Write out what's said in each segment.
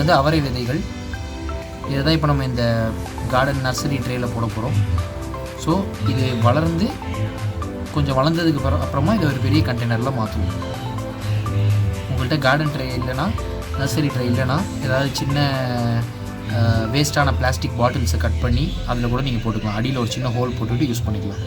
வந்து அவரை விதைகள். இதை தான் இப்போ நம்ம இந்த கார்டன் நர்சரி ட்ரேயில் போட போகிறோம். ஸோ இது வளர்ந்து கொஞ்சம் வளர்ந்ததுக்கு அப்புறமா இதை ஒரு பெரிய கண்டெய்னரில் மாற்றுவோம். உங்கள்கிட்ட கார்டன் ட்ரே இல்லைன்னா, நர்சரி ட்ரே இல்லைன்னா, ஏதாவது சின்ன வேஸ்ட்டான பிளாஸ்டிக் பாட்டில்ஸை கட் பண்ணி அதில் கூட நீங்கள் போட்டுக்கலாம். அடியில் ஒரு சின்ன ஹோல் போட்டுக்கிட்டு யூஸ் பண்ணிக்கலாம்.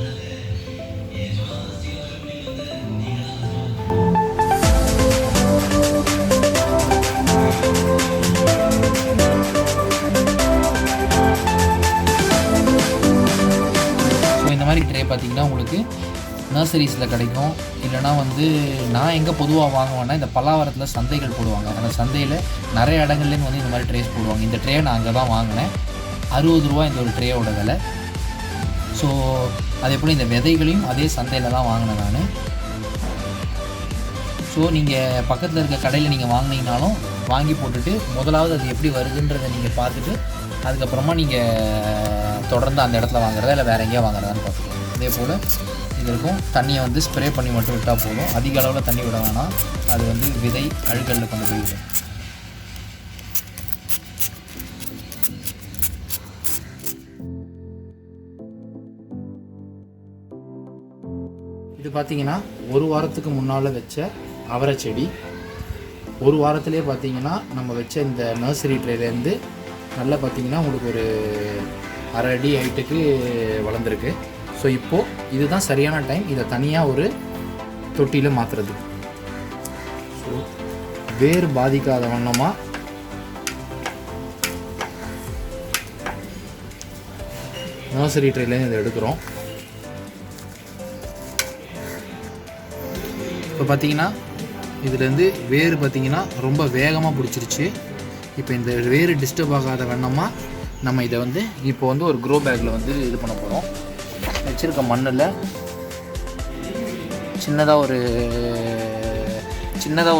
இந்த மாதிரி ட்ரே பார்த்திங்கன்னா உங்களுக்கு நர்சரிஸில் கிடைக்கும். இல்லைனா வந்து நான் எங்கே பொதுவாக வாங்குவேன்னா, இந்த பல்லாவரத்தில் சந்தைகள் போடுவாங்க. அந்த சந்தையில் நிறைய இடங்கள்லேருந்து வந்து இந்த மாதிரி ட்ரேஸ் போடுவாங்க. இந்த ட்ரே நான் அங்கே தான் வாங்கினேன். 60 ரூபா இந்த ஒரு ட்ரேயோட விலை. ஸோ அதே போல் இந்த விதைகளையும் அதே சந்தையில் தான் வாங்கினேன் நான். ஸோ நீங்கள் பக்கத்தில் இருக்க கடையில் நீங்கள் வாங்கினீங்கனாலும் வாங்கி போட்டுட்டு முதலாவது அது எப்படி வருதுன்றதை நீங்கள் பார்த்துட்டு அதுக்கப்புறமா நீங்கள் தொடர்ந்து அந்த இடத்துல வாங்குறதா இல்லை வேறு எங்கேயா வாங்குறதான்னு பார்த்துக்கலாம். அதே போல் இதற்கும் தண்ணியை வந்து ஸ்ப்ரே பண்ணி மட்டும் விட்டால் போதும். அதிக அளவில் தண்ணி விட வேணாம். அது வந்து விதை அழுகலில் கொண்டு போயிடும். இது பார்த்திங்கன்னா ஒரு வாரத்துக்கு முன்னால் வச்ச அவரை செடி. ஒரு வாரத்திலே பார்த்திங்கன்னா நம்ம வச்ச இந்த நர்சரி ட்ரேலேருந்து நல்லா பார்த்திங்கன்னா உங்களுக்கு ஒரு 1/2 அடி ஹைட்டுக்கு வளர்ந்துருக்கு. ஸோ இப்போது இதுதான் சரியான டைம் இதை தனியாக ஒரு தொட்டியில் மாற்றுறது. ஸோ வேர் பாதிக்காத வண்ணமாக நர்சரி ட்ரேலேருந்து இதை எடுக்கிறோம். இப்போ பார்த்திங்கன்னா இதுலேருந்து வேர் பார்த்திங்கன்னா ரொம்ப வேகமாக பிடிச்சிருச்சு. இப்போ இந்த வேர் டிஸ்டர்ப் ஆகாத வண்ணமாக நம்ம இதை வந்து இப்போ வந்து ஒரு க்ரோ பேக்கில் வந்து இது பண்ண போகிறோம். வச்சுருக்க மண்ணில் சின்னதாக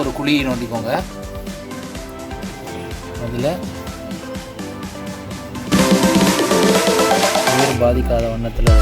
ஒரு குழி நோண்டிக்கோங்க. அதில் வேர் பாதிக்காத வண்ணத்தில்